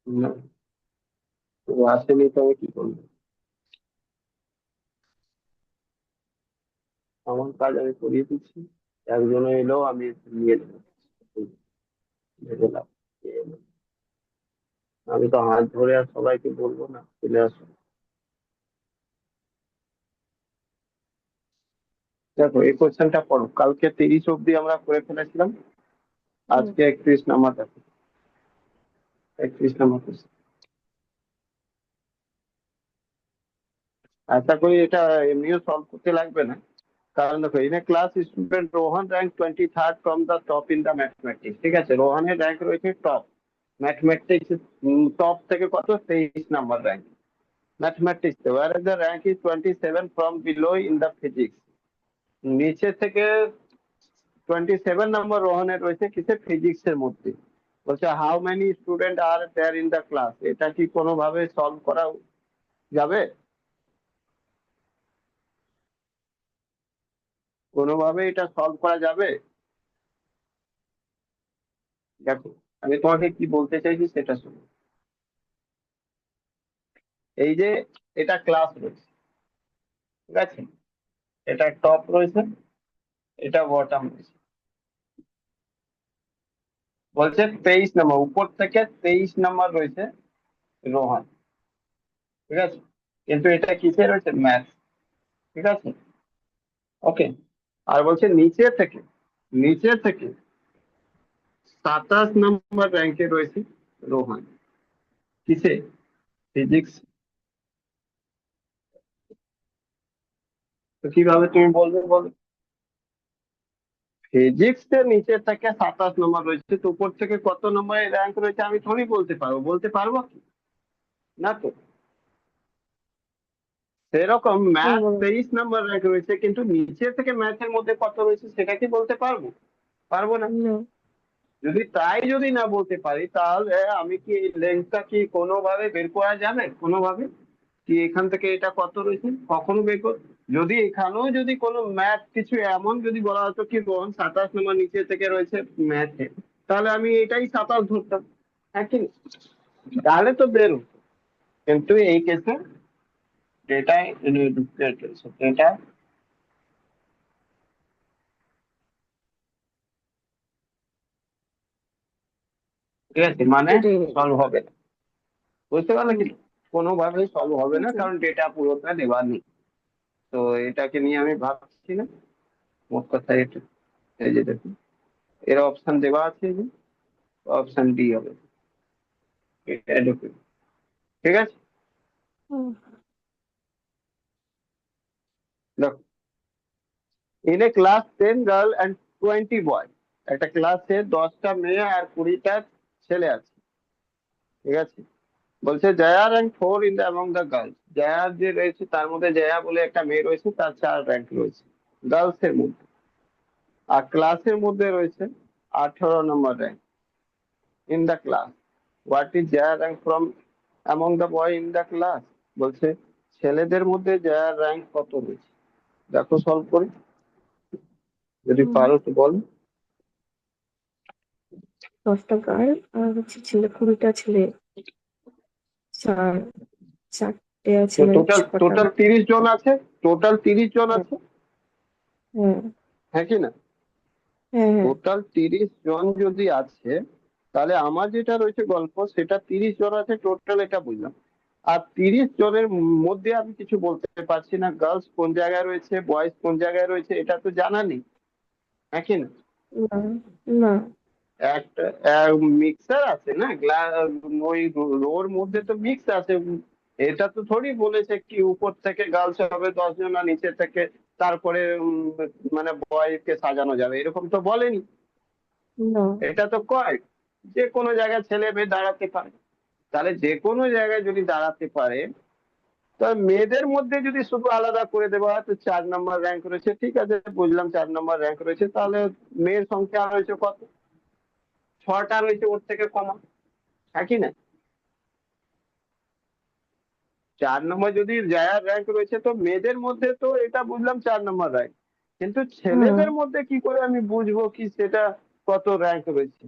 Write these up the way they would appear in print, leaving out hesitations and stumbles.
না, ও আসেনি তো আমি কি করবো? আমার কাজ আমি করিয়ে দিচ্ছি। একজন এলো, আমি নিয়ে নেবো। ভেবে লাভ কি? আমি তো হাত ধরে আর সবাইকে বলবো না চলে আসো। দেখো, এই কোশ্চেনটা পড়ো, কালকে 30 অব্দি আমরা করে ফেলেছিলাম। হুম। আজকে 31 নাম্বার দেখো। 31 নাম্বার কোশ্চেন। আশা করি এটা এমনিও সলভ করতে লাগবে না। কারণ দেখো, in a class student Rohan rank 23rd from the top in the mathematics. ঠিক আছে, রোহনের র্যাঙ্ক রয়েছে টপ ম্যাথমেটিক্স। টপ থেকে কত? 23 number rank mathematics. Where the rank is 27 from below in the physics. নিচে থেকে 27 নাম্বার রোহনের রয়েছে কিসে? ফিজিক্স এর মধ্যে। বলছে how many student are there in the class. এটা কি কোনোভাবে সলভ করা যাবে? কোনোভাবে এটা সলভ করা যাবে? দেখো, আমি তোমাকে কি বলতে চাইছি সেটা শোনো। এই যে এটা ক্লাস রয়েছে, ঠিক আছে, এটা টপ রয়েছে, এটা বটম রয়েছে। বলছে 23 নাম্বার, উপর থেকে 23 নাম্বার রয়েছে রোহান। ঠিক আছে, কিন্তু এটা কিসে রয়েছে? ম্যাথ। ঠিক আছে, ওকে। আর বলছে নিচে থেকে 27 নাম্বার র্যাঙ্কে রয়েছে রোহান। কিসে? ফিজিক্স। তো কিভাবে তুমি বলবে বলো? ফিজিক্স এর নিচে থেকে 27 নম্বর রয়েছে, তো উপর থেকে কত নম্বরে র্যাঙ্ক রয়েছে আমি থোড়ি বলতে পারবো কি? না তো। সেরকম হ্যাঁ ম্যাথ বলো। 23 নাম্বার র্যাঙ্ক রয়েছে, কিন্তু নিচে থেকে ম্যাথের মধ্যে কত রয়েছে সেটা কি বলতে পারবো? পারবো না। না। যদি না বলতে পারি, তাহলে আমি কি এই লেন্থটা কি কোনোভাবে বের করা যাবে? কোনোভাবে কি এখান থেকে এটা কত রয়েছে কখনো বের কর? যদি এখানেও যদি কোনো ম্যাথ কিছু এমন যদি বলা হতো কি রোহন 27 নম্বর নিচে থেকে রয়েছে ম্যাথে, তাহলে আমি এটাই 27 ধরতাম। হ্যাঁ কি না? তাহলে তো বের হতো। কিন্তু এই কেসে ডেটা ডেটা, ঠিক আছে, মানে কেটে নেবে। সলভ হবে না। বুঝতে পারলে হুম। কি? কোনোভাবেই সলভ হবে না, বুঝলাম। কারণ ডেটা পুরোটা দেওয়া নেই। তো এটাকে নিয়ে আমি ভাবছি না। মোট কথা এটা, এই যে দেখুন, এর অপশন দেওয়া আছে, এই যে অপশন ডি হবে। এটা ঢুকে, ঠিক আছে। হুম। দেখো, in a class 10 girl and 20 বয়। একটা ক্লাসে 10টা মেয়ে আর 20টা ছেলে আছে। ঠিক আছে, বলছে Jaya rank 4 in the among the girls. জয়া যে রয়েছে তার মধ্যে, জয়া বলে একটা মেয়ে রয়েছে, তার 4 র্যাঙ্ক রয়েছে গার্লস এর মধ্যে। আর ক্লাসের মধ্যে রয়েছে 18 number rank in the class. What is Jaya rank from among the boy in the class. বলছে ছেলেদের মধ্যে জয়ার র্যাঙ্ক কত রয়েছে। দেখো সলভ করে, যদি হুম। পারো তো বলো। 10টা গার্ল আর হচ্ছে ছেলে, 20টা ছেলে। চার, চারটে আছে তো মানে টোটাল ছটা টোটাল গার্ল। 30 জন আছে। টোটাল 30 জন হ্যাঁ। আছে। হ্যাঁ। হ্যাঁ কি না? হ্যাঁ। হ্যাঁ। টোটাল 30 জন যদি আছে, তাহলে আমার যেটা রয়েছে গল্প, সেটা 30 জন আছে টোটাল, এটা বুঝলাম। আর 30 জনের মধ্যে আমি কিছু বলতে পারছি না, গার্লস কোন জায়গায় রয়েছে, বয়েজ কোন জায়গায় রয়েছে, এটা তো জানা নেই। হ্যাঁ কি না? না। না। একটা মিক্সার আছে না, ওই রোর মধ্যে তো মিক্স আছে। এটা তো থোড়ি বলেছে কি উপর থেকে গার্লস হবে 10 জন আর নিচে থেকে তারপরে মানে বয়কে সাজানো যাবে, এরকম তো বলেনি। না। এটা তো কয় যে কোনো জায়গায় ছেলে মেয়ে দাঁড়াতে পারে। তাহলে যে কোনো জায়গায় যদি দাঁড়াতে পারে, তা মেয়েদের মধ্যে যদি শুধু আলাদা করে দেওয়া হয় তো 4 নম্বর র্যাঙ্ক রয়েছে, ঠিক আছে, বুঝলাম 4 নম্বর র্যাঙ্ক রয়েছে, তাহলে মেয়ের সংখ্যা রয়েছে কত? 6টা রয়েছে, ওর থেকে কমা। হ্যাঁ কি না? 4 নম্বর যদি জায়ার র্যাঙ্ক রয়েছে, তো মেয়েদের মধ্যে তো এটা বুঝলাম 4 নম্বর র্যাঙ্ক। কিন্তু হুম। ছেলেদের মধ্যে কি করে আমি বুঝবো কি সেটা কত র্যাঙ্ক রয়েছে?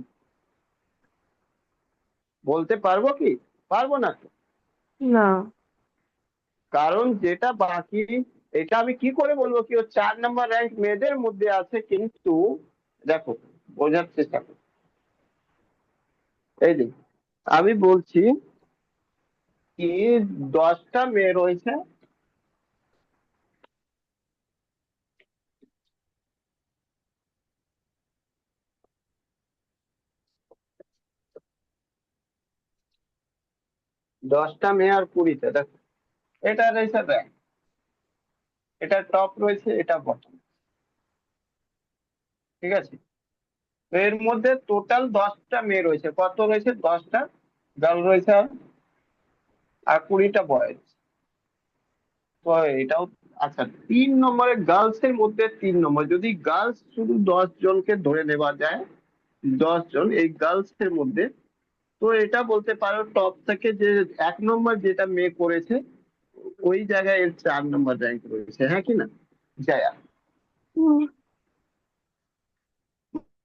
বলতে পারবো কি? পারবো না তো। না। কারণ যেটা বাকি, এটা আমি কি করে বলবো কি ও 4 নম্বর র্যাঙ্ক মেয়েদের মধ্যে আছে, কিন্তু দেখো, বোঝার চেষ্টা করো। এই যে আমি বলছি কি 10টা মেয়ে রয়েছে, দশটা মেয়ে আর 20টা, দেখো এটা রয়েছে র্যাঙ্ক, এটা টপ রয়েছে, এটা বটম, ঠিক আছে। তো এর মধ্যে টোটাল 10টা মেয়ে রয়েছে, কত রয়েছে, 10টা গার্ল রয়েছে আর আর 20টা বয়েজ। তো এটাও, আচ্ছা 3 নম্বরে গার্লস এর মধ্যে 3 নম্বর, যদি গার্লস শুধু 10 জনকে ধরে নেওয়া যায়, 10 জন এই গার্লস এর মধ্যে, তো এটা বলতে পারো টপ থেকে যে 1 নম্বর যেটা মেয়ে করেছে ওই জায়গায় এর 4 নম্বর র্যাঙ্ক রয়েছে, হ্যাঁ কি না জয়া। হুম,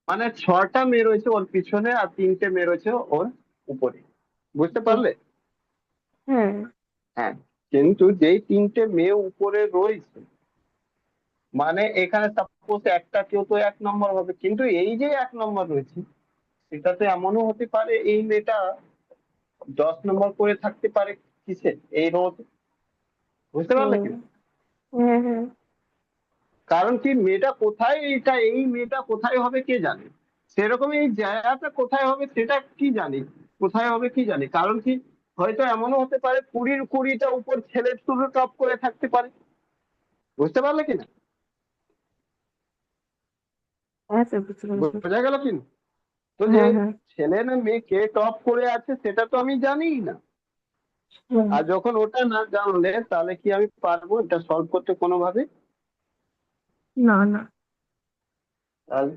মানে 6টা মেয়ে রয়েছে ওর পিছনে আর 3টে মেয়ে রয়েছে ওর উপরে, বুঝতে উপর। পারলে? হ্যাঁ। হ্যাঁ, কিন্তু যেই 3টে মেয়ে উপরে রয়েছে, মানে এখানে সাপোজ একটা কেউ তো 1 নম্বর হবে, কিন্তু এই যে 1 নম্বর রয়েছে সেটাতে এমনও হতে পারে এই মেয়েটা 10 নম্বর করে থাকতে পারে কিসে, এই রোতে, বুঝতে পারলে হুম। কি না? হ্যাঁ, হ্যাঁ। কারণ কি মেয়েটা কোথায়, এই মেয়েটা কোথায় হবে কে জানে, সেরকম এই জায়গাটা কোথায় হবে সেটা কি জানি, কোথায় হবে কি জানি, কারণ কি হয়তো এমনও হতে পারে 20-20টা উপর ছেলে শুধু টপ করে থাকতে পারে, বুঝতে পারলে কি না? আচ্ছা, বুঝতে পারছি। বোঝা গেল কি না? তো যে হ্যাঁ, হ্যাঁ। ছেলে না মেয়ে কে টপ করে আছে সেটা তো আমি জানিই না। হুম। আর যখন ওটা না জানলে তাহলে কি আমি পারবো এটা সলভ করতে কোনোভাবে? না, না। তাহলে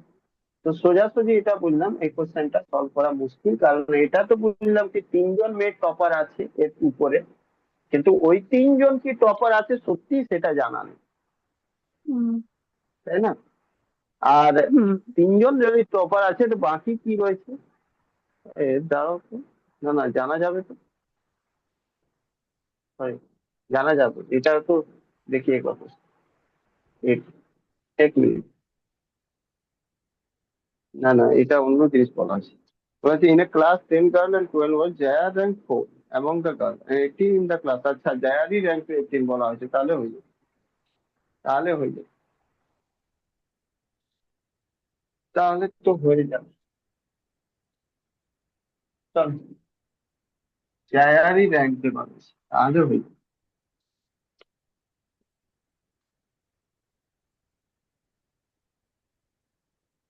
তো সোজাসুজি এটা বললাম এই কোশ্চেনটা সলভ করা মুশকিল, কারণ এটা তো বুঝলাম কি 3 জন মেয়ে টপার আছে এর উপরে, কিন্তু ওই 3 জন কি টপার আছে সত্যি সেটা জানা নেই, হুম। তাই না? আর হুম। 3 জন যদি টপার আছে তো বাকি কি রয়েছে, দাঁড়াও তো, না না জানা যাবে তো, sorry, জানা যাবে এটা তো, দেখি এক কথা, এক এক মিনিট, না না এটা অন্য জিনিস বলা আছে, বলছে in a class 10 girl and 12 boys Jaya rank 4 among the girl and 18 in the class, আচ্ছা জায়ারই র্যাঙ্ক 18 বলা হয়েছে, তাহলে হয়ে যাবে, তাহলে হয়ে যাবে, তাহলে তো হয়ে যাবে, চল জায়ারই র্যাঙ্ক বলা হয়েছে তাহলে হয়ে যাবে।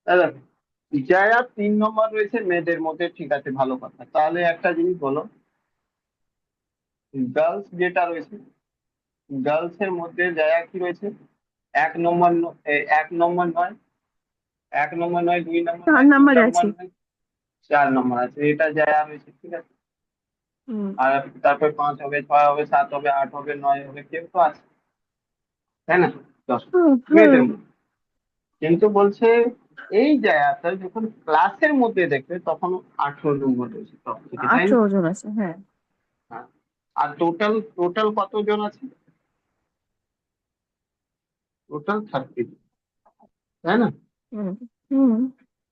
দাদা, জায়া 3 নম্বর রয়েছে মেয়েদের মধ্যে, ঠিক আছে ভালো কথা, তাহলে একটা জিনিস বলো, গার্লস যেটা রয়েছে, গার্লস এর মধ্যে জায়া কি রয়েছে, 1 নম্বর, 1 নম্বর নয়, 1 নম্বর নয়, 2 নম্বর 4 নয়, তিন নাম্বার নম্বর আছে। নয়, 4 নম্বর আছে, এটা জায়া রয়েছে, ঠিক আছে। হুম। আর তারপর 5 হবে, 6 হবে, 7 হবে, 8 হবে, 9 হবে, কেউ তো আছে, তাই না? 10 হুম। হুম। মেয়েদের মধ্যে, কিন্তু বলছে এই জায়গাটা যখন ক্লাসের মধ্যে দেখবে তখন 18 নম্বর রয়েছে সব থেকে, তাই না? 18 জন আছে, হ্যাঁ। হ্যাঁ। আর টোটাল টোটাল কতজন আছে, টোটাল 30, তাই না? হুম। হুম।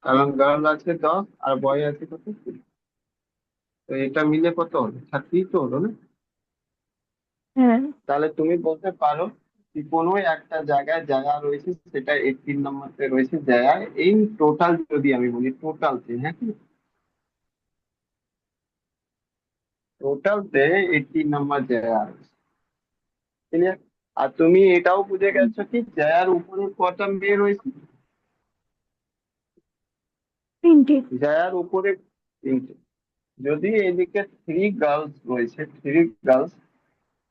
কারণ গার্ল আছে 10 আর বয় আছে কত, 20। তো এটা মিলে কত হলো, 30 তো হলো না? হ্যাঁ। তাহলে তুমি বলতে পারো কি কোনো একটা জায়গায় জায়গা রয়েছে সেটা 18 নম্বরতে রয়েছে জায়গা, এই টোটাল যদি আমি বলি টোটাল তে, হ্যাঁ টোটাল তে 18 নম্বর জায়গা রয়েছে, ক্লিয়ার? আর তুমি এটাও বুঝে হুম। গেছো কি জায়ার উপরে কটা মেয়ে রয়েছে, 3টে। জায়ার উপরে 3টে, যদি এদিকে 3 গার্লস রয়েছে, 3 গার্লস,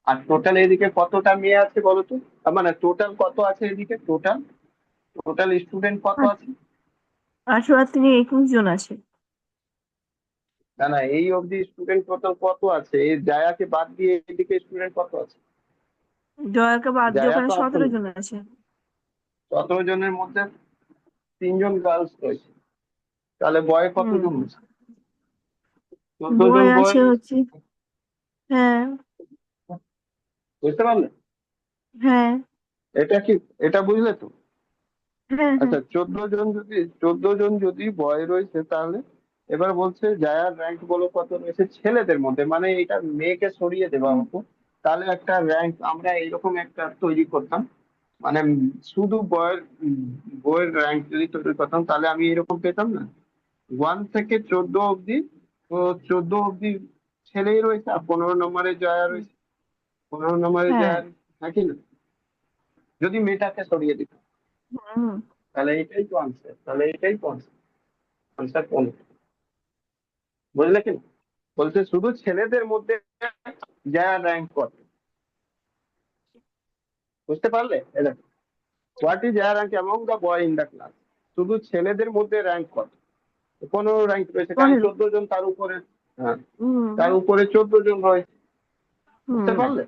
আর টোটাল এদিকে কতটা মেয়ে আছে বলো তো, মানে টোটাল কত আছে এদিকে, টোটাল টোটাল স্টুডেন্ট কত আর আছে? 18 আর 3 21 জন আছে। না না এই অবধি স্টুডেন্ট টোটাল কত আছে, এই জায়াকে বাদ দিয়ে এদিকে স্টুডেন্ট কত আছে? জয়াকে বাদ দিয়ে জায়া ওখানে তো 17 আসেনি, জন আছে। 17 জনের মধ্যে 3 জন গার্লস রয়েছে, তাহলে বয় হুম। কতজন হচ্ছে, 14 জন বয় আছে বয়, হচ্ছে হ্যাঁ। বুঝতে পারলে? হ্যাঁ। এটা কি, এটা বুঝলে তো? হ্যাঁ। হ্যাঁ। আচ্ছা, 14 জন যদি বয় রয়েছে, তাহলে এবার বলছে জায়ার র্যাঙ্ক বলো কত রয়েছে ছেলেদের মধ্যে, মানে এটা মেয়েকে সরিয়ে দেওয়া হুম। হতো। তাহলে একটা র্যাঙ্ক আমরা এইরকম একটা তৈরি করতাম, মানে শুধু বইয়ের র্যাঙ্ক যদি তৈরি করতাম, তাহলে আমি এরকম পেতাম না, 1 থেকে 14 অব্দি। তো 14 অব্দি ছেলেই রয়েছে, আর 15 নম্বরে জয়া রয়েছে, 15 নম্বরে হ্যাঁ। জয়া রয়েছে, হ্যাঁ কি না? যদি মেয়েটাকে সরিয়ে দিত, হুম। তাহলে এটাই তো আনসার, তাহলে এটাই তো আনসার। আনসার কোন, বুঝলে কি না? বলছে শুধু ছেলেদের মধ্যে জয়া র্যাঙ্ক কত, বুঝতে পারলে? এটা what is Jaya rank among the boy in the class, শুধু ছেলেদের মধ্যে র্যাঙ্ক কত? 15 র্যাঙ্ক রয়েছে, কারণ 15। 14 জন তার উপরে। হ্যাঁ, হুম। তার উপরে 14 জন রয়েছে, বুঝতে হুম। পারলে?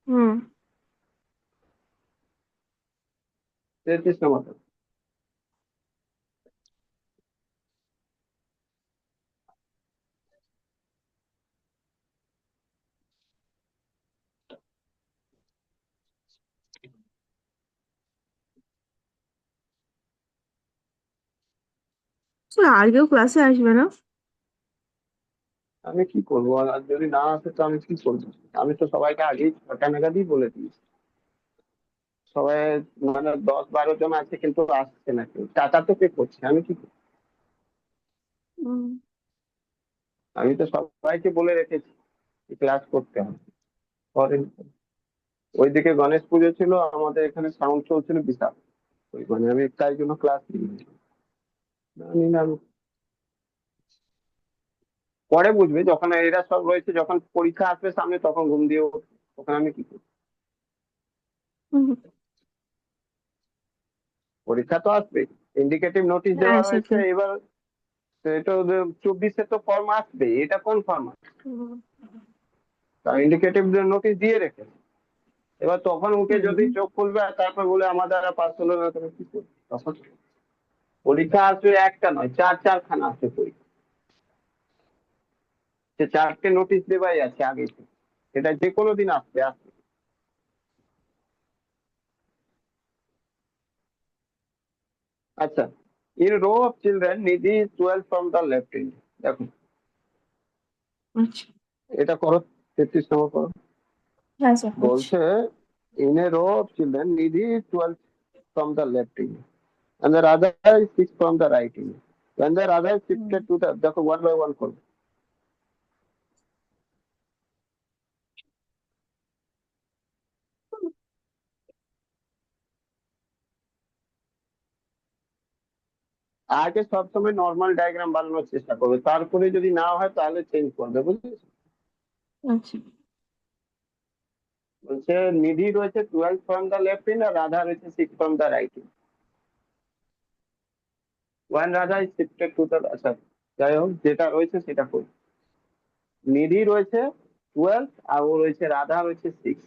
হুম। 33 নম্বর। আর কেউ ক্লাসে আসবে না? আমি কি করবো, আর যদি না আসে তো আমি কি করবো? আমি তো সবাইকে আগেই 6টা নাগাদই বলে দিয়েছি। সবাই মানে 10-12 জন আছে, কিন্তু আসছে না কেউ, টাকা তো পে করছে, আমি কি করবো? হুম। আমি তো সবাইকে বলে রেখেছি ক্লাস করতে হবে। পরে ওইদিকে গণেশ পুজো ছিল, আমাদের এখানে সাউন্ড চলছিল বিশাল, ওই মানে আমি তাই জন্য ক্লাস নিইনি। জানি না, পরে বুঝবে যখন এরা সব রয়েছে, যখন পরীক্ষা আসবে সামনে, তখন ঘুম দিয়ে উঠবে, তখন আমি কি করবো? হুম। পরীক্ষা তো আসবে, ইন্ডিকেটিভ নোটিশ হ্যাঁ, দেওয়া রয়েছে সেটাই। এবার। তো এটা ওদের 24-এ তো ফর্ম আসবে, এটা কোন ফর্ম? হুম। তা ইন্ডিকেটিভ নোটিশ দিয়ে রেখে, এবার তখন উঠে হুম। যদি চোখ খুলবে আর তারপর বলে আমার দ্বারা পাস হলো না, তখন কি করবে তখন? পরীক্ষা আসবে একটা নয়, চারখানা আসবে পরীক্ষা, সে 4টে নোটিশ দেওয়াই আছে আগে থেকে। সেটা যে কোনো দিন আসবে আসবে। আচ্ছা, in row of children Nidhi 12 from the left hand. দেখো, আচ্ছা। এটা করো, 33 নম্বর করো। হ্যাঁ স্যার, করছি। বলছে in a row of children Nidhi 12 from the left hand and the other is 6 from the right hand. When the other is hmm. shifted to the, দেখো 1 by 1 করবো। আগে সবসময় নর্মাল ডায়াগ্রাম বানানোর চেষ্টা করবে, তারপরে যদি না হয় তাহলে চেঞ্জ করবে, বুঝলি? আচ্ছা। বলছে নিধি রয়েছে 12 ফ্রম দ্য লেফট হ্যান্ড, আর রাধা রয়েছে 6 from the right hand. One Radha is shifted to the, আচ্ছা যাই হোক, যেটা রয়েছে সেটা করি। নিধি রয়েছে 12, আর ও রয়েছে রাধা রয়েছে 6।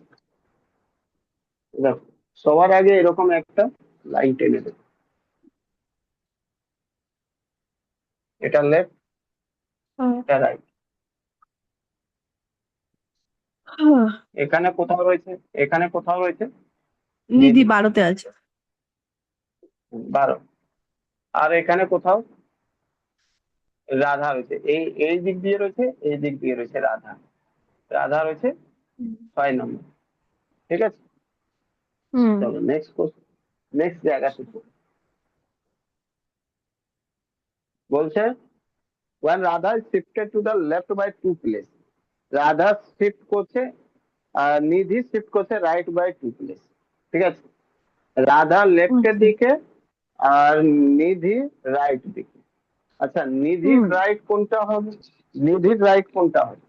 দেখো, সবার আগে এরকম একটা লাইন টেনে দেবে, এটা লেফট, হ্যাঁ। এটা রাইট। হ্যাঁ। এখানে কোথাও রয়েছে, এখানে কোথাও রয়েছে নিধি নিধি, 12তে আছে। 12। আর এখানে কোথাও রাধা রয়েছে, এই এই দিক দিয়ে রয়েছে, এই দিক দিয়ে রয়েছে রাধা, রাধা রয়েছে হুম। 6 নম্বর। ঠিক আছে, হুম। চলো নেক্সট কোশ্চেন, নেক্সট জায়গা থেকে। বলছে when Radha is shifted to the left by 2 place, Radha shift করছে আর নিধি শিফট করছে রাইট বাই 2 প্লেস। ঠিক আছে, রাধা লেফটের আচ্ছা। দিকে আর নিধি রাইট দিকে। আচ্ছা, নিধির হুম। রাইট কোনটা হবে? নিধির রাইট কোনটা হবে?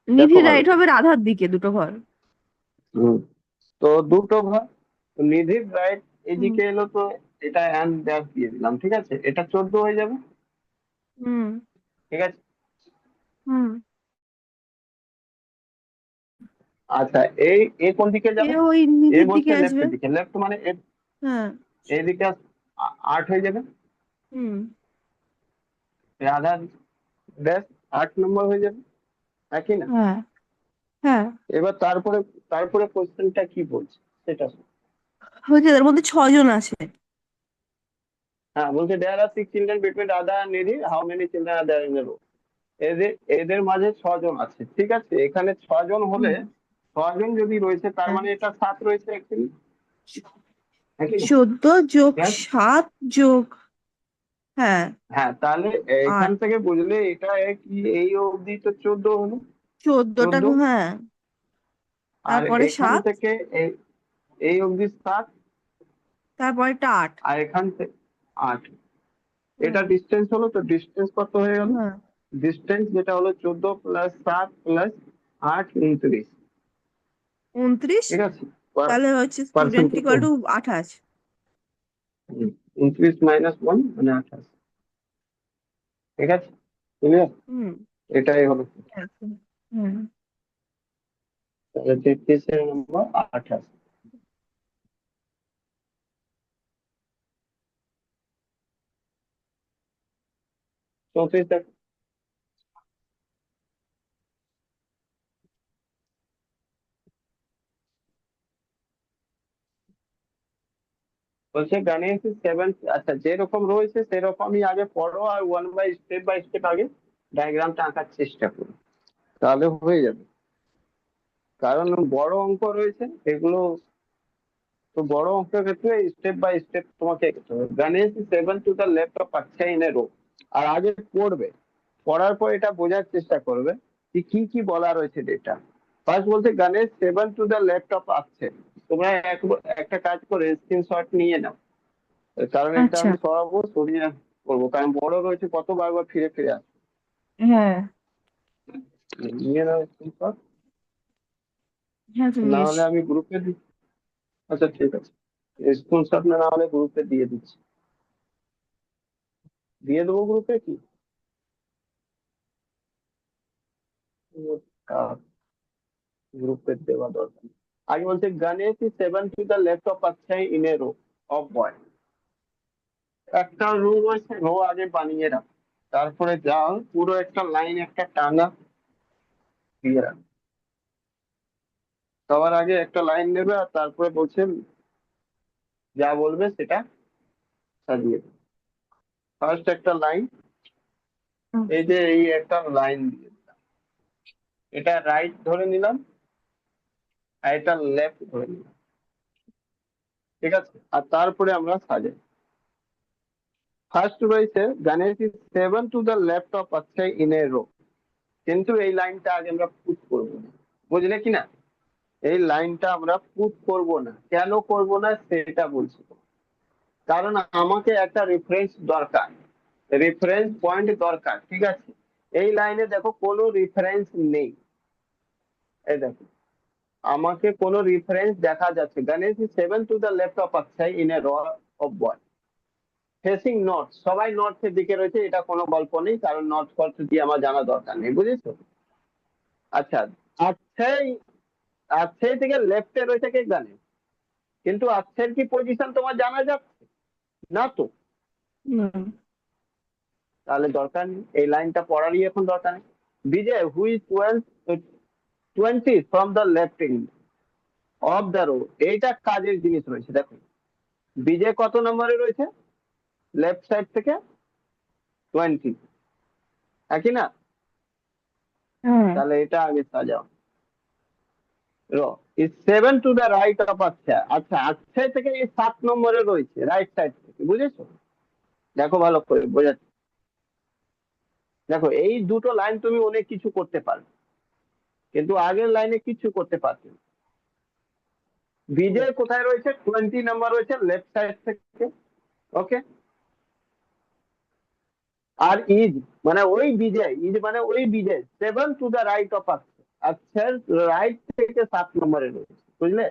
দেখো নিধি ভালো রাইট করে। হবে রাধার দিকে, দুটো ঘর। হুম, তো দুটো ঘর, তো নিধির রাইট হুম। এদিকে এলো, তো এটা অ্যান্ড ড্যাশ দিয়ে দিলাম, ঠিক আছে, এটা 14 হয়ে যাবে। হুম। ঠিক আছে, হুম। আচ্ছা, এই এ কোন দিকে এ যাবে? ওই এ নিধির বলছে দিকে আসবে। লেফটের দিকে, লেফট মানে হ্যাঁ। এইদিকে 8 হয়ে যাবে। হুম। রাধার ড্যাশ 8 নম্বর হয়ে যাবে, একই না? হ্যাঁ। হ্যাঁ, এবার তারপরে তারপরে কোশ্চেনটা কি বলছে সেটা শোনো। হচ্ছে এর মধ্যে 6 জন আছে। হ্যাঁ, বলছে there are 6 children between Radha আর Nidhi, how many children are there in the row. এদের এদের মাঝে 6 জন আছে, ঠিক আছে। এখানে 6 জন হলে, হুম। 6 জন যদি রয়েছে তার হ্যাঁ, মানে এটা 7 রয়েছে অ্যাকচুয়ালি, নাকি না? 14+7+ হ্যাঁ হ্যাঁ, তাহলে এখান 8, থেকে বুঝলে এটা কি এই অবধি তো 14 হলো। 14টা। 14, হ্যাঁ, আর তারপরে এখান 7, থেকে এই এই অবধি 7, তারপরেটা 8। আর এখান থেকে 8। এটা হুম। ডিস্টেন্স হলো, তো ডিস্টেন্স কত হয়ে গেল? হ্যাঁ, ডিস্টেন্স যেটা হলো 14+7+8, 29। 29। ঠিক আছে, তাহলে হচ্ছে পার্সেন্ট স্টুডেন্ট কত? Equal to 28। 29 - 1 মানে 28। ঠিক আছে, ক্লিয়ার? হুম। এটাই হলো। একদম। হুম। তাহলে 33-এর নম্বর 28। 34 দেখো। বলছে গণেশ 7, আচ্ছা যেরকম রয়েছে সেরকমই আগে পড়ো, আর বাই স্টেপ আগে ডায়াগ্রামটা আঁকার চেষ্টা করো, তাহলে হয়ে যাবে। কারণ বড় অঙ্ক রয়েছে এগুলো, তো বড় অঙ্কের ক্ষেত্রে স্টেপ বাই স্টেপ তোমাকে এগোতে হবে। Ganesh 7 to the left of আচ্ছা ইন এ রো। আর আগে পড়বে, পড়ার পর এটা বোঝার চেষ্টা করবে যে কি কি বলা রয়েছে ডেটা। ফার্স্ট বলছে Ganesh 7 to the left of আছে। তোমরা একটা কাজ করে স্ক্রিনশট নিয়ে নাও, কারণ এটা আচ্ছা। আমি সরাবো, সরিয়ে করবো, কারণ বড় রয়েছে কত বারবার ফিরে ফিরে আসবে। হ্যাঁ, নিয়ে নাও স্ক্রিনশট, হ্যাঁ, তুমি না হলে আমি গ্রুপে দিই। আচ্ছা ঠিক আছে, স্ক্রিনশট না হলে গ্রুপে দিয়ে দিচ্ছি, দিয়ে দেবো গ্রুপে কি। গ্রুপে দেওয়া দরকার নেই। আগে বলছে Ganesh 7 to the left of আচ্ছা ইন এ রো অফ বয়। একটা রো আছে, রো আগে বানিয়ে রাখ, তারপরে যাও পুরো একটা লাইন একটা টানা দিয়ে রাখ। সবার আগে একটা লাইন নেবে, আর তারপরে বলছে যা বলবে সেটা সাজিয়ে দেবে। ফার্স্ট একটা লাইন, এই যে এই একটা লাইন দিয়ে দিলাম, এটা রাইট ধরে নিলাম, আর এটা লেফট ধরে নিলাম, ঠিক আছে। আর তারপরে আমরা সাজাই। ফার্স্ট রয়েছে Ganesh 7 to the left of আচ্ছা ইন এ রো, কিন্তু এই লাইনটা আগে আমরা পুট করবো না, বুঝলে কি না? এই লাইনটা আমরা পুট করব না, কেন করব না সেটা বলছি। কারণ আমাকে একটা রেফারেন্স দরকার, রেফারেন্স পয়েন্ট দরকার, ঠিক আছে। এই লাইনে দেখো কোনো রেফারেন্স নেই, এই দেখো আমাকে কোনো রেফারেন্স দেখা যাচ্ছে। Ganesh 7 to the left of আচ্ছাই in a row of boy facing north, সবাই নর্থের দিকে রয়েছে, এটা কোনো গল্প নেই, কারণ নর্থ ফর্থ দিয়ে আমার জানা দরকার নেই, বুঝেছো? আচ্ছা, আচ্ছাই, আচ্ছাই থেকে লেফটে রয়েছে কে জানে, কিন্তু আচ্ছের কি পজিশন তোমার জানা যাচ্ছে না তো, হুম। তাহলে দরকার নেই, এই লাইনটা পড়ারই এখন দরকার নেই। Bijoy which 20 from the left end of the row, এইটা কাজের জিনিস রয়েছে। দেখো বিজয় কত নম্বরে রয়েছে, লেফট সাইড থেকে 20, একই না? হ্যাঁ। তাহলে এটা আগে সাজাও। র is 7 to the right of আচ্ছা, আচ্ছা আচ্ছা থেকে এই 7 নম্বরে রয়েছে রাইট সাইড থেকে, বুঝেছো? দেখো ভালো করে বোঝাচ্ছি। দেখো এই দুটো লাইন তুমি অনেক কিছু করতে পারবে, কিন্তু আগের লাইনে কিছু করতে পারবে না। বিজয় কোথায় রয়েছে, 20 নাম্বার রয়েছে লেফট সাইড থেকে, ওকে। আর ইজ মানে ওই বিজয়, ইজ মানে ওই বিজয় 7 টু দ্য রাইট অফ আচ্ছা, আচ্ছার রাইট থেকে 7 নম্বরে রয়েছে, বুঝলে?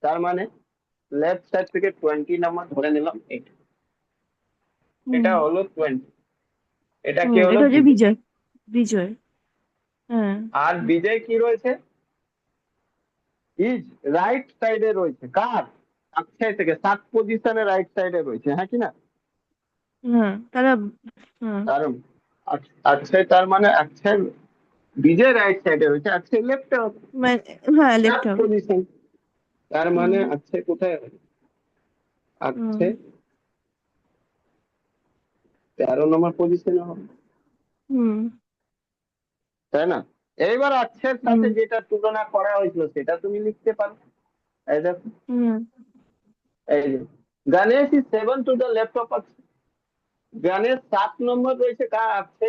তার মানে লেফট সাইড থেকে 20 নাম্বার ধরে নিলাম, এটা হুম। এটা হলো 20, এটা হুম, কি হলো এটা হচ্ছে বিজয়। বিজয়। বিজয়। হ্যাঁ। আর বিজয় কি রয়েছে, ইজ রাইট সাইডে রয়েছে কার, আচ্ছাই থেকে 7 পজিশনে রাইট সাইডে রয়েছে, হ্যাঁ কি না? হ্যাঁ, তাহলে। হ্যাঁ। কারণ আচ্ছাই তার মানে আচ্ছাই বিজয় রাইট সাইডে রয়েছে, আছে লেফটে হবে, মানে হ্যাঁ লেফট হবে। পজিশন। তার মানে আছে কোথায় হবে? আছে হুম 13 নম্বর পজিশনে হবে, হুম তাই না? এইবার আচ্ছের হুম সাথে যেটা তুলনা করা হয়েছিল সেটা তুমি লিখতে পারো। এই দেখো, হুম এই যে Ganesh is 7 to the left of আচ্ছে। গণেশ 7 নম্বর রয়েছে কার আছে?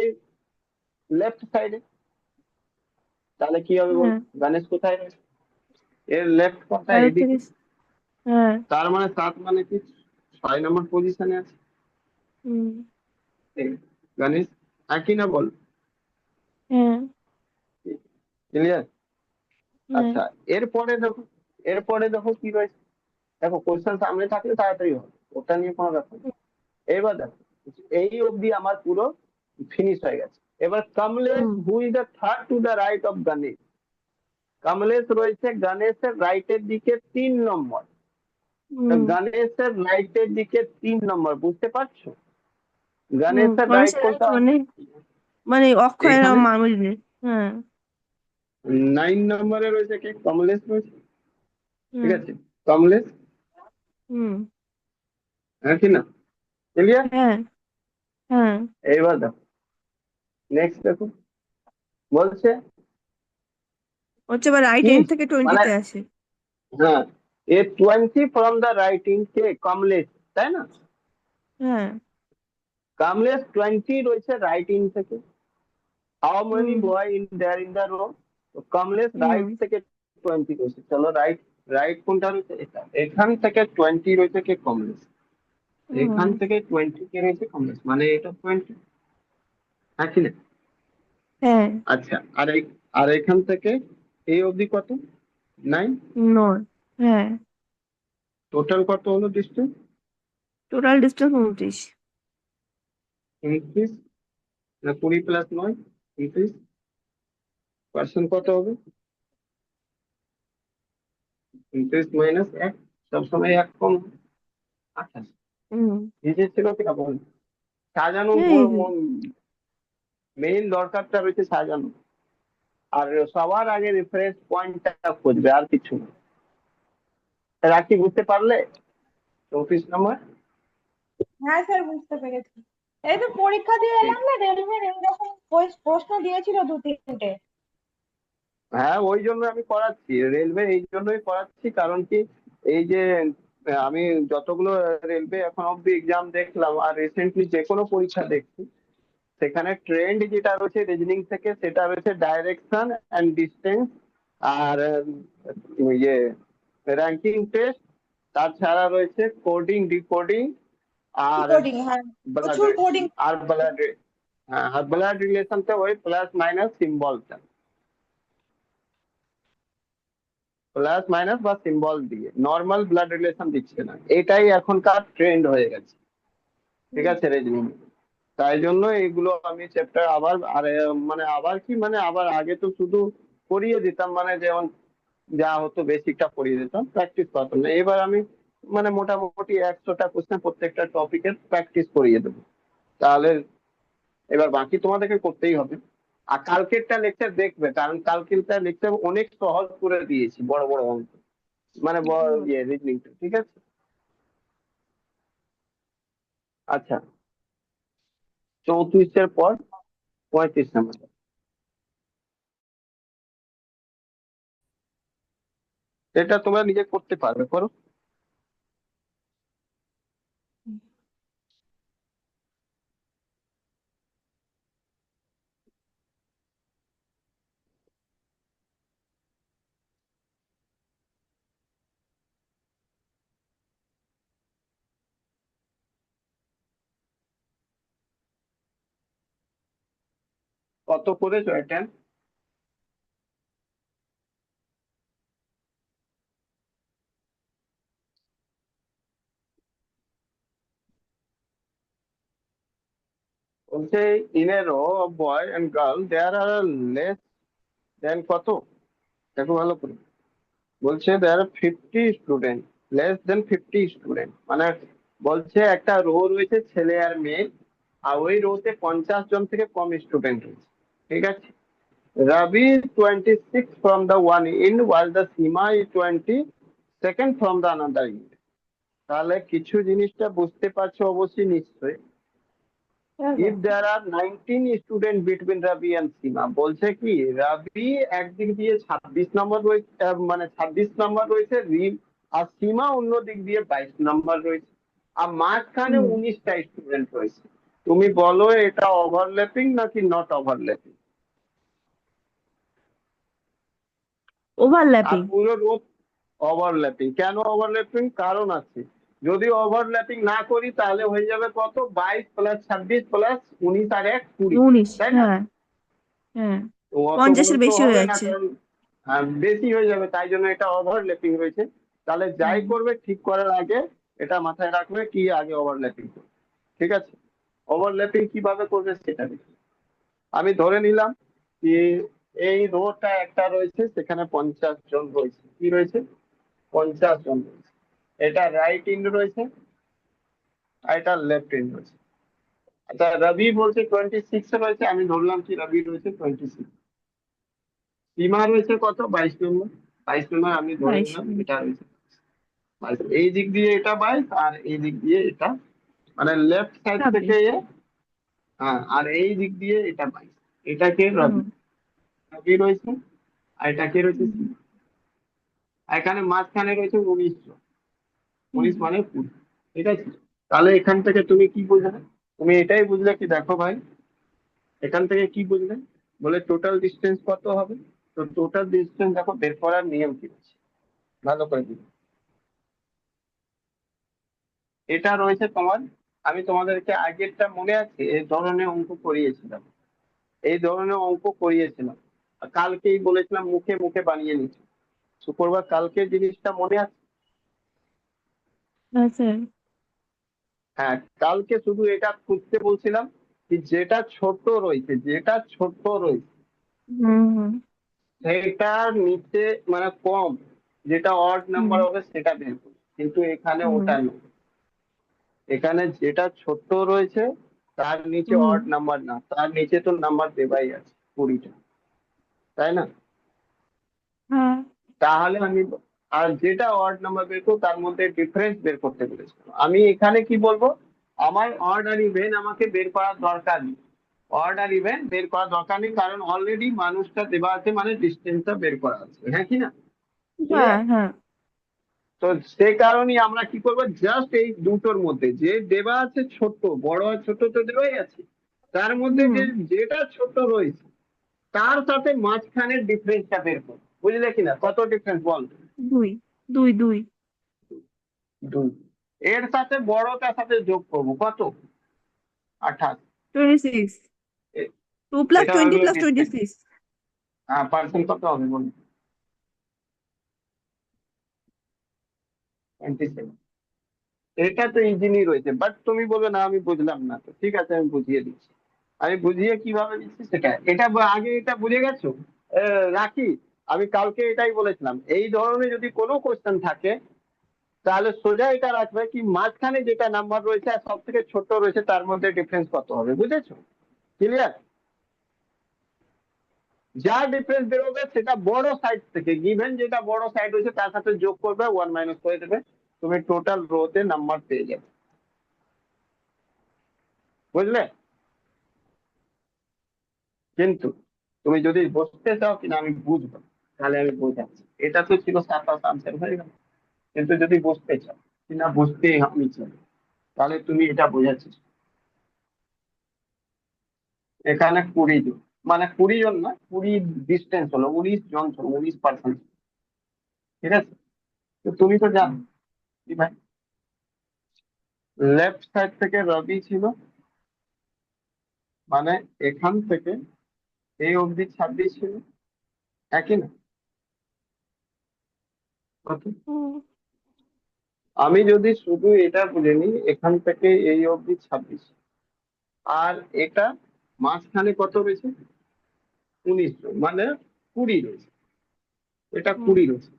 লেফট সাইডে। তাহলে কি হবে বল? হ্যাঁ গণেশ কোথায় রয়েছে? এর লেফট পাশে তাহলে এদিকে। থেকে হ্যাঁ তার মানে 7 মানে কি 6 নম্বর পজিশনে আছে হুম এই গণেশ। একই না বল? হ্যাঁ ক্লিয়ার? হ্যাঁ আচ্ছা, এরপরে দেখো, এরপরে দেখো কি রয়েছে। দেখো কোশ্চেন সামনে থাকলে তাড়াতাড়ি হবে, ওটা নিয়ে কোনো ব্যাপার নেই। এবার দেখো, এই অবধি আমার পুরো ফিনিশ হয়ে গেছে। এবার Kamlesh hmm who is the third to the right of Ganesh. Kamlesh রয়েছে গণেশের রাইটের দিকে 3 নম্বর। তো হুম গণেশের রাইটের দিকে 3 নম্বর, বুঝতে পারছো? হুম গণেশের রাইট গণেশের right কোনটা? মানে মানে অক্ষয়ের এখানে মামুলি। হ্যাঁ 9 নম্বরে রয়েছে কে? কমলেশ রয়েছে, ঠিক হুম আছে? কমলেশ, হুম হ্যাঁ কি না? ক্লিয়ার? হ্যাঁ হ্যাঁ এইবার দেখো, নেক্সট দেখো, বলছে হচ্ছে এবার রাইট কি এন্ড থেকে মানে, 20-তে আসে। হ্যাঁ, এ 20 ফ্রম দ্য রাইটিং কে? কমলেশ, তাই না? হ্যাঁ কমলেশ 20 রয়েছে রাইটিং থেকে। How many hmm boy in there in the row? তো কমলেশ হুম রাইট থেকে 20 রয়েছে, চলো রাইট, রাইট কোনটা রয়েছে? এটা। এখান থেকে 20 রয়েছে কে? কমলেশ। হুম এখান থেকে 20 কে রয়েছে? কমলেশ, মানে এটা 20, হ্যাঁ কি না? হ্যাঁ আচ্ছা, আর এখান থেকে এই অবধি কত? 9। নয়। হ্যাঁ টোটাল কত হলো ডিস্টেন্স? Total distance 29। 29 না 20 প্লাস 9, 29। পার্সেন্ট কত হবে? 29 মাইনাস 1, সবসময় 1 কম। 28। হুম নিজে ছিল কিনা বল? সাজানো, হ্যাঁ easy। মেইন দরকারটা রয়েছে সাজানো। আর সবার আগে রেফারেন্স পয়েন্টটা খুঁজবে, আর কিছু না। রাখি, বুঝতে পারলে? 34 নম্বর। হ্যাঁ স্যার, বুঝতে পেরেছি। এই তো পরীক্ষা দিয়ে ঠিক। এলাম না, রেলওয়ের এরকম প্রশ্ন দিয়েছিল 2-3টে। হ্যাঁ, ওই জন্য আমি করাচ্ছি রেলওয়ে, এই জন্যই করাচ্ছি, কারণ কি, এই যে আমি যতগুলো রেলওয়ে এখন অব্দি এক্সাম দেখলাম আর রিসেন্টলি যে কোনো পরীক্ষা দেখছি, সেখানে ট্রেন্ড যেটা রয়েছে রিজনিং থেকে, সেটা রয়েছে ডাইরেকশন অ্যান্ড ডিস্টেন্স, আর ইয়ে র্যাঙ্কিং টেস্ট, তাছাড়া রয়েছে কোডিং ডিকোডিং, আর কোডিং, হ্যাঁ ব্লাড, প্রচুর কোডিং। আর ব্লাড, হ্যাঁ, আর ব্লাড রিলেশনটা ওই প্লাস মাইনাস সিম্বলটা, প্লাস মাইনাস বা সিম্বল দিয়ে, নর্মাল ব্লাড রিলেশন দিচ্ছে না। এটাই এখনকার ট্রেন্ড হয়ে গেছে, ঠিক আছে, রিজনিং। তাই জন্য এগুলো আমি চ্যাপ্টার আবার, আর মানে আবার কি, মানে আবার আগে তো শুধু করিয়ে দিতাম, মানে যেমন যা হতো বেসিকটা পড়িয়ে দিতাম, প্র্যাকটিস করতাম না। এবার আমি মানে মোটামুটি 100টা কোশ্চেন প্রত্যেকটা টপিকের প্র্যাকটিস করিয়ে দেবো। তাহলে এবার বাকি তোমাদেরকে করতেই হবে। আর কালকেরটা লেকচার দেখবে, কারণ কালকেরটা লেকচার অনেক সহজ করে দিয়েছি, বড় বড় অঙ্ক, মানে ইয়ে রিজনিংটা, ঠিক আছে? আচ্ছা, 34-এর পর 35 নম্বর। এটা তোমরা নিজে করতে পারবে, করো। কত করেছো এটা? বলছে in a row of boy and girl there are less than কত? দেখো ভালো করে, বলছে there 50 student, less than 50 student, মানে বলছে একটা রো রয়েছে ছেলে আর মেয়ে, আর ওই রোতে 50 জন থেকে কম স্টুডেন্ট রয়েছে, ঠিক আছে? Ravi is 26 from the one end while the Seema is 22nd from the another end. তাহলে কিছু জিনিসটা বুঝতে পারছো অবশ্যই নিশ্চয়ই। If there are 19 students between Ravi and Seema, বলছে কি রাবি একদিক দিয়ে 26 নম্বর রয়েছে, মানে 26 নম্বর রয়েছে, আর সীমা অন্য দিক দিয়ে 22 নম্বর রয়েছে, আর মাঝখানে হুম। 19টা স্টুডেন্ট রয়েছে। তুমি বলো এটা ওভারল্যাপিং নাকি নট ওভারল্যাপিং? আর ওভারল্যাপিং। পুরো রোড ওভারল্যাপিং। কেন ওভারল্যাপিং? কারণ আছে। যদি ওভারল্যাপিং না করি তাহলে হয়ে যাবে কত, 22 প্লাস 26 প্লাস 19 আর 1 20, 19। তাই না? হ্যাঁ হ্যাঁ, তো অত 50-এর গুরুত্ব বেশি হয়ে হবে না, যাচ্ছে। কারণ বেশি হয়ে যাবে, তাই জন্য এটা ওভারল্যাপিং রয়েছে। তাহলে যাই হুম। করবে ঠিক করার আগে এটা মাথায় রাখবে কি আগে ওভারল্যাপিং করবে। ঠিক আছে, ওভারল্যাপিং কিভাবে করবে সেটা দেখি। আমি ধরে নিলাম কি এই রোটা একটা রয়েছে, সেখানে 50 জন রয়েছে। কি রয়েছে? 50 জন রয়েছে। এটা রাইট ইন্ড রয়েছে আর এটা লেফট ইন্ড রয়েছে। আচ্ছা, রবি বলছে 26 রয়েছে, আমি ধরলাম কি রবি রয়েছে 26। সীমা রয়েছে কত, 22 নম্বর। 22 নম্বর আমি ধরে 22 নিলাম এটা রয়েছে 22। এই দিক দিয়ে এটা 22 আর এই দিক দিয়ে এটা, মানে লেফট সাইড 26। থেকে হ্যাঁ, আর এই দিক দিয়ে এটা 22। এটাকে রবি, হুম। রবি রয়েছে, আর এটাকে রয়েছে হুম। সীমা। এখানে মাঝখানে রয়েছে 19 জন, 19 হুম। মানে 20। ঠিক আছে, তাহলে এখান থেকে তুমি কি বুঝলে? তুমি এটাই বুঝলে কি, দেখো ভাই এখান থেকে কি বুঝলে, বলে টোটাল ডিস্টেন্স কত হবে। তো টোটাল ডিস্টেন্স দেখো বের করার নিয়ম কি আছে, ভালো করে দিই। এটা রয়েছে তোমার, আমি তোমাদেরকে আগেরটা মনে আছে এই ধরনের অঙ্ক করিয়েছিলাম, এই ধরনের অঙ্ক করিয়েছিলাম। আর কালকেই বলেছিলাম মুখে মুখে বানিয়ে নিচ্ছি। শুক্রবার কালকে জিনিসটা মনে আছে? হ্যাঁ স্যার। হ্যাঁ, কালকে শুধু এটা খুঁজতে বলছিলাম কি যেটা ছোট রয়েছে, যেটা ছোট রয়েছে হুম হুম সেটার নিচে মানে কম, যেটা অড হুম নাম্বার হবে সেটা বের করো, কিন্তু এখানে হুম ওটা নয়। এখানে যেটা ছোট রয়েছে তার নিচে হুম। অড নাম্বার না, তার নিচে তো নাম্বার দেওয়াই আছে 20টা, তাই না? হ্যাঁ। তাহলে আমি, আর যেটা অড নাম্বার বের করবো তার মধ্যে ডিফারেন্স বের করতে বলেছিলাম। আমি এখানে কি বলবো, আমার অড আর ইভেন আমাকে বের করার দরকার নেই। অড আর ইভেন বের করার দরকার নেই, কারণ অলরেডি মানুষটা দেওয়া আছে, মানে ডিস্টেন্সটা বের করা আছে। হ্যাঁ কি না? হ্যাঁ ক্লিয়ার? হ্যাঁ। তো সে কারণেই আমরা কি করবো, জাস্ট এই দুটোর মধ্যে যে দেওয়া আছে ছোট, বড় আর ছোট তো দেওয়াই আছে, তার মধ্যে হুম। যে যেটা ছোট রয়েছে তার সাথে মাঝখানের ডিফারেন্সটা বের করবো। বুঝলে কিনা, কত ডিফারেন্স বল? 2 2 2। 2। এর সাথে বড়টার সাথে যোগ করবো কত, 28। 26। এ- 2 প্লাস এটা 20 হলো প্লাস ডিফারেন্স। 26। হ্যাঁ, পার্সেন্ট কত হবে বলুন? 27। এটা তো ইজিলি রয়েছে, বাট তুমি বলবে না আমি বুঝলাম না, তো ঠিক আছে আমি বুঝিয়ে দিচ্ছি। আমি বুঝিয়ে কিভাবে দিচ্ছি সেটা, এটা আগে এটা বুঝে গেছো। রাখি, আমি কালকে এটাই বলেছিলাম, এই ধরনের যদি কোনো কোশ্চেন থাকে তাহলে সোজা এটা রাখবে কি মাঝখানে যেটা নাম্বার রয়েছে আর সব থেকে ছোট রয়েছে তার মধ্যে ডিফারেন্স কত হবে। বুঝেছো? ক্লিয়ার? যা ডিফারেন্স বেরোবে সেটা বড় সাইড থেকে, গিভেন যেটা বড় সাইড রয়েছে তার সাথে যোগ করবে, 1 মাইনাস করে দেবে, তুমি টোটাল রোতে নাম্বার পেয়ে যাবে। বুঝলে? কিন্তু তুমি যদি বুঝতে চাও কিনা আমি বুঝবো, তাহলে আমি বোঝাচ্ছি। এটা তো ছিল সাতাশ আনসার হয়ে গেল। কিন্তু যদি বুঝতে চাও কিনা, বুঝতে আমি চাই, তাহলে তুমি এটা বোঝাচ্ছিস। এখানে 20 জন, মানে 20 জন না, 20 ডিস্টেন্স হলো 19 জন, 19%। ঠিক আছে, তো তুমি তো জানো কি ভাই, লেফট সাইড থেকে রবি ছিল, মানে এখান থেকে এই অবধি 26 ছিল, একই না? Okay? হুম আমি যদি শুধু এটা বুঝে নিই এখান থেকে এই অবধি 26, আর এটা মাঝখানে কত রয়েছে, 19 জন, মানে 20 রয়েছে, এটা হুম 20 রয়েছে,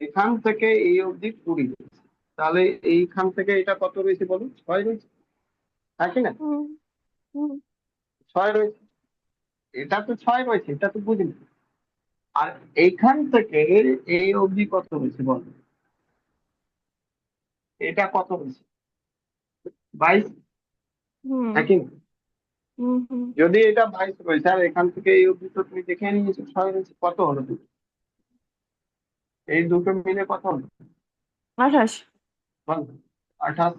এখান থেকে এই অবধি 20 রয়েছে, তাহলে এইখান থেকে এটা কত রয়েছে বলো, 6 রয়েছে, একই না? হুম হুম 6 রয়েছে। এটা তো 6 রয়েছে, এটা তো বুঝলি। আর এইখান থেকে এই অবধি কত হয়েছে বল, এটা কত হয়েছে? 22। হুম নাকি না? হুম হুম যদি এটা 22 রয়েছে আর এখান থেকে এই অবধি তো তুমি দেখে নিয়েছো 6 রয়েছে, কত হলো দুটো? এই দুটো মিলে কত হলো 28। বল? 28।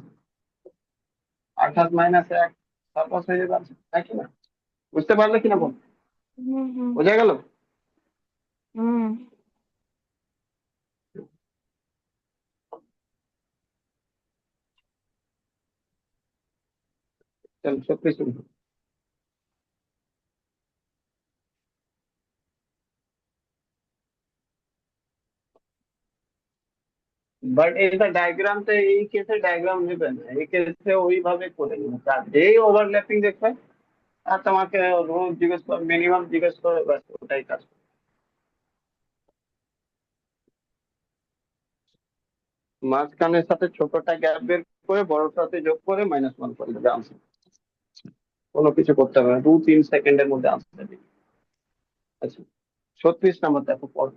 28 -1 তারপর হয়ে যাবে answer, নাকি না? বুঝতে পারলে কিনা বল? হুম হুম বোঝা গেল? হুম চল সত্যি শুনি। বাট এটা ডায়াগ্রামতে, এই কেসে ডায়াগ্রাম নেবে না, এই কেসে ওইভাবে করে নেবে, আর যেই ওভারল্যাপিং দেখবে আর তোমাকে রোজ জিজ্ঞেস কর, মিনিমাম জিজ্ঞেস করে, ব্যাস ওটাই কাজ। মাঝখানের সাথে ছোটটা গ্যাপ বের করে বড়টার সাথে যোগ করে -1 করে দেবে আনসার। কোনো কিছু করতে হবে না, 2-3 সেকেন্ডের মধ্যে আনসার দেবে। আচ্ছা, 36 নম্বর দেখো পর।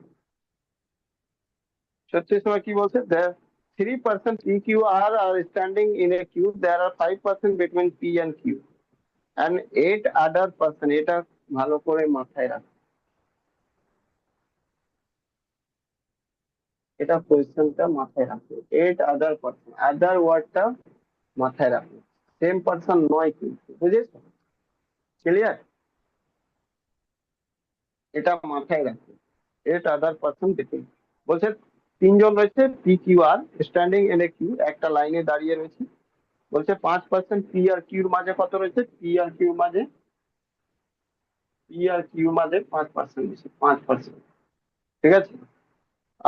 36 নম্বর কি বলছে? There 3% PQR are standing in a queue. There are 5% between P and Q and 8 other person. এটা ভালো করে মাথায় রাখ, এটা কোয়েশ্চেনটা মাথায় রাখবে। 8 other person, আদার ওয়ার্ডটা মাথায় রাখবে, সেম পার্সন নয় কিন্তু, বুঝেছো? ক্লিয়ার? এটা মাথায় রাখবে, 8 আদার পার্সন দেখে বলছে তিনজন রয়েছে P Q are standing in a queue, একটা লাইনে দাঁড়িয়ে রয়েছে। বলছে 5% পি আর কিউর মাঝে কত রয়েছে? পি আর কিউ মাঝে 5% রয়েছে, 5%। ঠিক আছে?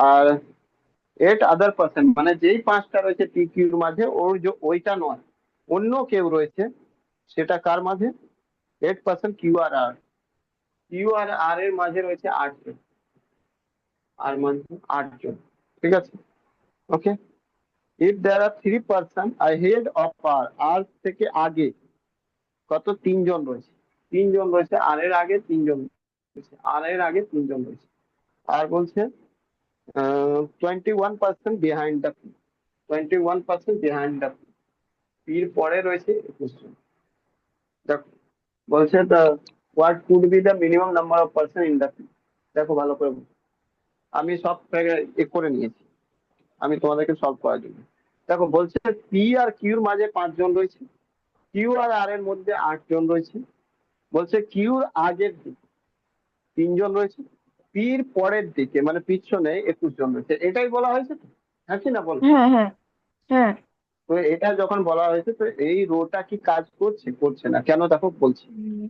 আর 8 আদার পার্সন মানে যেই পাঁচটা রয়েছে পি কিউর মাঝে, ওর যে ওইটা নয়, অন্য কেউ রয়েছে, সেটা কার মাঝে? 8% কিউ আর আর এর মাঝে রয়েছে 8 জন, আর মাঝে 8 জন। ঠিক আছে? Okay. If there are 3 person ahead of আর থেকে আগে কত? 3 জন রয়েছে, 3 জন রয়েছে, আর এর আগে 3 জন রয়েছে, আর এর আগে 3 জন রয়েছে। আর বলছে 21% behind the P, 21% behind the P, পির পরে রয়েছে 21 জন। দেখো বলছে the what could be the minimum number of person in the P. দেখো ভালো করে বুঝো। আমি সব এ করে নিয়েছি, আমি তোমাদেরকে সলভ করার জন্য। দেখো বলছে পি আর কিউর মাঝে 5 জন রয়েছে, কিউ আর আর এর মধ্যে 8 জন রয়েছে। বলছে কিউর আগের দিকে 3 জন রয়েছে, পির পরের দিকে মানে পিছনে 21 জন রয়েছে। এটাই বলা হয়েছে তো, হ্যাঁ কি না বলো? হ্যাঁ হ্যাঁ হ্যাঁ তো এটা যখন বলা হয়েছে, তো এই রোটা কি কাজ করছে? করছে না। কেন? দেখো বলছি, হুম,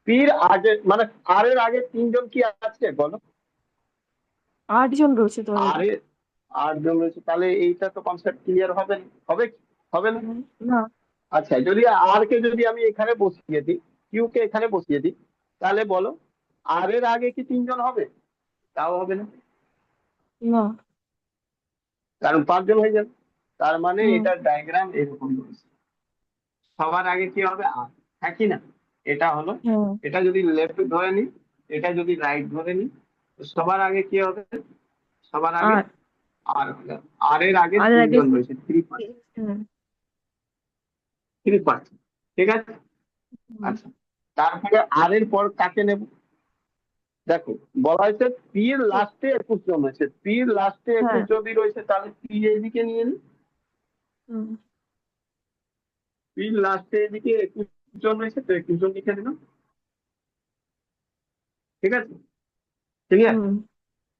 পির আগে মানে আর এর আগে 3 জন কি আছে বলো? 8 জন রয়েছে তো আর already। এর 8 জন রয়েছে, তাহলে এইটা তো কনসেপ্ট ক্লিয়ার হবে না? হবে কি? হবে না? না। আচ্ছা, যদি আর কে যদি আমি এখানে বসিয়ে দিই, কিউ কে এখানে বসিয়ে দিই, তাহলে বলো আর এর আগে কি 3 জন হবে? তাও হবে না, না। কারণ 5 জন হয়ে যাবে। তার মানে হুম এটার ডায়াগ্রাম এরকম রয়েছে, সবার আগে কি হবে? আর, হ্যাঁ কি না? এটা হলো, হ্যাঁ। এটা যদি লেফট ধরে নিই, এটা যদি রাইট ধরে নিই, তো সবার আগে কি হবে? সবার আগে আর আর হবে। আর এর আগে আর আগে 3 জন রয়েছে, 3%। হ্যাঁ। 3%, ঠিক আছে? হুম, আচ্ছা, তারপরে আর এর পর কাকে নেব? দেখো বলা হয়েছে পি এর লাস্টে 21 জন রয়েছে, পি এর লাস্টে হ্যাঁ 21 যদি রয়েছে, তাহলে পি এইদিকে নিয়ে নি। হুম পি লাস্টে এদিকে 21 জন রয়েছে, তো 21 জন লিখে দিলাম। ঠিক আছে? ক্লিয়ার? হুম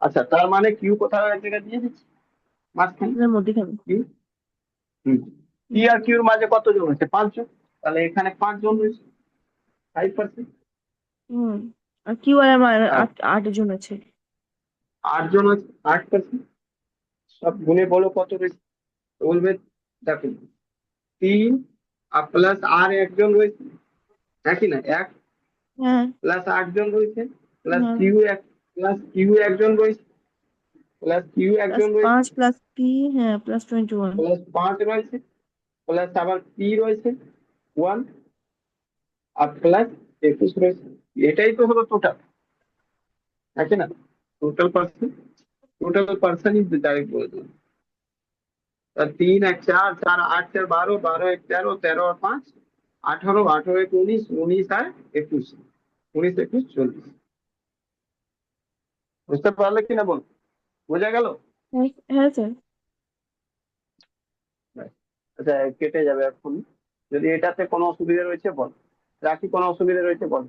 আচ্ছা, তার মানে কিউ কোথাও এক জায়গায় দিয়ে দিচ্ছি, মাঝখানে। এর মধ্যেখানে। কিউ, হুম, পি হুম আর কিউর মাঝে কতজন রয়েছে? 5 জন, তাহলে এখানে 5 জন রয়েছে, 5%। হুম আর কিউ আর আমার আর 8 জন আছে। 8 জন আছে, 8%। সব গুনে বলো কত রয়েছে। বলবে দেখো, পি আর প্লাস আর 1 জন রয়েছে, হ্যাঁ কি না? হ্যাঁ প্লাস 8 জন রয়েছে, প্লাস হ্যাঁ কিউ 1 জন রয়েছে, প্লাস কিউ প্লাস একজন রয়েছে, 5 প্লাস পি, হ্যাঁ প্লাস 21। প্লাস 5 রয়েছে, প্লাস আবার পি রয়েছে 1, আর প্লাস 21 রয়েছে, এটাই তো হলো টোটাল, আছে না? টোটাল পার্সনই ডাইরেক্ট বলে দেবো। তা 3 এক 4, 4 8 4 12, 12 এক 13, 13 আর 5 18, 18 এক 19, 19 আর 21, 19 21 40। বুঝতে পারলে কিনা বল? বোঝা গেল? হ্যাঁ হ্যাঁ স্যার। আচ্ছা, কেটে যাবে এখন। যদি এটাতে কোনো অসুবিধা রয়েছে বল, রাখি কোনো অসুবিধা রয়েছে বল।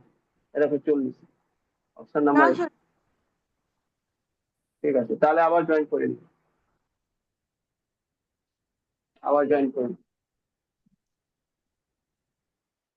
এটা তো 40, অপশন না নাম্বার। স্যার। ঠিক আছে, তাহলে আবার জয়েন করে নি, আবার জয়েন করে নি।